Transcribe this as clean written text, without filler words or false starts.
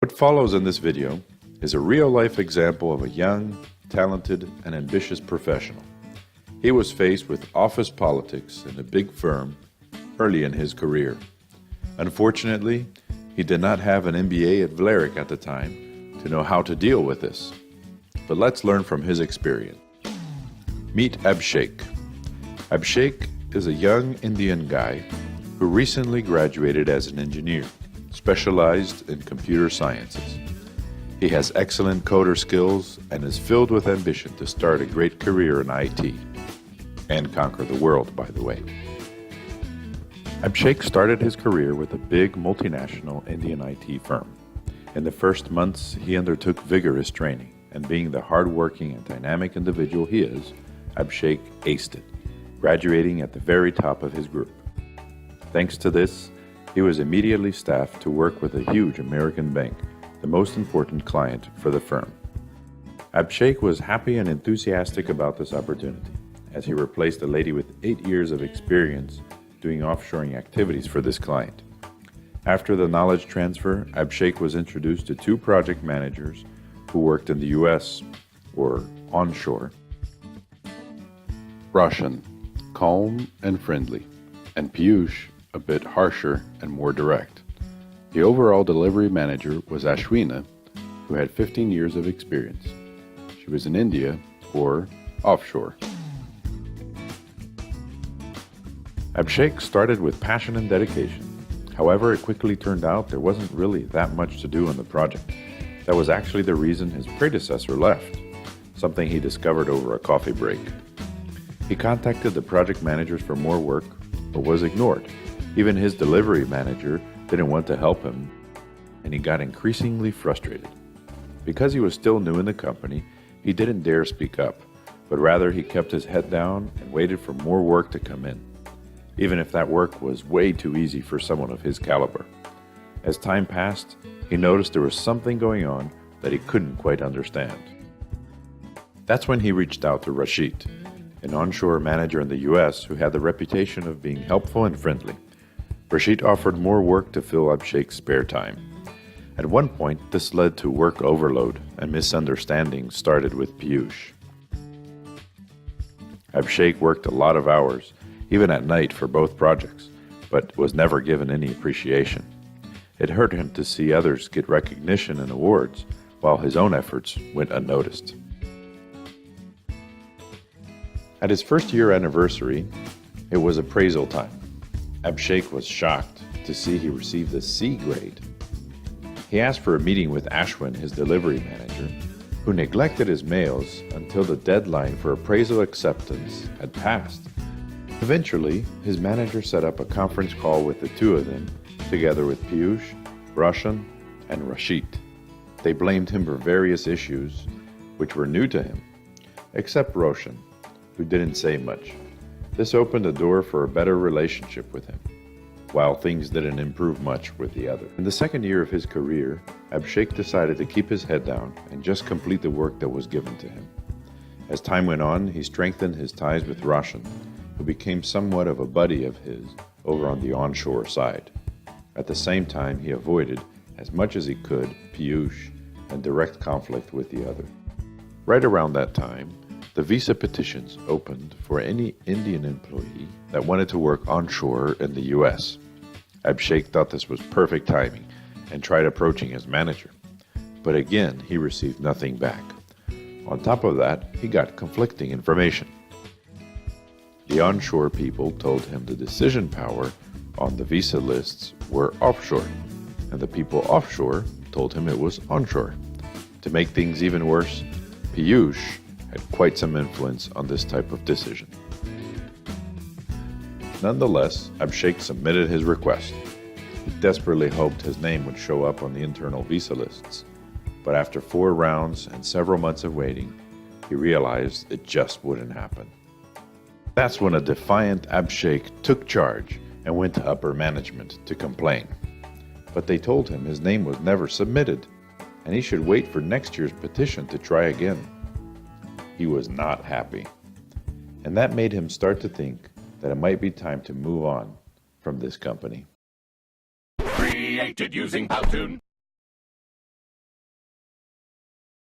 What follows in this video is a real-life example of a young, talented, and ambitious professional. He was faced with office politics in a big firm early in his career. Unfortunately, he did not have an MBA at Vlerick at the time to know how to deal with this. But let's learn from his experience. Meet Abhishek. Abhishek is a young Indian guy who recently graduated as an engineer, specialized in computer sciences. He has excellent coder skills and is filled with ambition to start a great career in IT and conquer the world, by the way. Abhishek started his career with a big multinational Indian IT firm. In the first months, he undertook vigorous training, and being the hardworking and dynamic individual he is, Abhishek aced it, graduating at the very top of his group. Thanks to this, he was immediately staffed to work with a huge American bank, the most important client for the firm. Abhishek was happy and enthusiastic about this opportunity, as he replaced a lady with 8 years of experience doing offshoring activities for this client. After the knowledge transfer, Abhishek was introduced to 2 project managers who worked in the US, or onshore. Roshan, calm and friendly, and Piyush, a bit harsher and more direct. The overall delivery manager was Ashwina, who had 15 years of experience. She was in India, or offshore. Abhishek started with passion and dedication. However, it quickly turned out there wasn't really that much to do on the project. That was actually the reason his predecessor left, something he discovered over a coffee break. He contacted the project managers for more work, but was ignored. Even his delivery manager didn't want to help him, and he got increasingly frustrated. Because he was still new in the company, he didn't dare speak up, but rather he kept his head down and waited for more work to come in, even if that work was way too easy for someone of his caliber. As time passed, he noticed there was something going on that he couldn't quite understand. That's when he reached out to Rashid, an onshore manager in the US who had the reputation of being helpful and friendly. Rashid offered more work to fill Abhishek's spare time. At one point, this led to work overload, and misunderstandings started with Piyush. Abhishek worked a lot of hours, even at night for both projects, but was never given any appreciation. It hurt him to see others get recognition and awards, while his own efforts went unnoticed. At his first year anniversary, it was appraisal time. Abhishek was shocked to see he received a C grade. He asked for a meeting with Ashwin, his delivery manager, who neglected his mails until the deadline for appraisal acceptance had passed. Eventually, his manager set up a conference call with the 2 of them, together with Piyush, Roshan, and Rashid. They blamed him for various issues which were new to him, except Roshan, who didn't say much. This opened a door for a better relationship with him, while things didn't improve much with the other. In the second year of his career, Abhishek decided to keep his head down and just complete the work that was given to him. As time went on, he strengthened his ties with Roshan, who became somewhat of a buddy of his over on the onshore side. At the same time, he avoided, as much as he could, Piyush and direct conflict with the other. Right around that time, the visa petitions opened for any Indian employee that wanted to work onshore in the US. Abhishek thought this was perfect timing and tried approaching his manager. But again, he received nothing back. On top of that, he got conflicting information. The onshore people told him the decision power on the visa lists were offshore, and the people offshore told him it was onshore. To make things even worse, Piyush had quite some influence on this type of decision. Nonetheless, Abhishek submitted his request. He desperately hoped his name would show up on the internal visa lists, but after 4 rounds and several months of waiting, he realized it just wouldn't happen. That's when a defiant Abhishek took charge and went to upper management to complain. But they told him his name was never submitted, and he should wait for next year's petition to try again. He was not happy, and that made him start to think that it might be time to move on from this company. Created using Powtoon.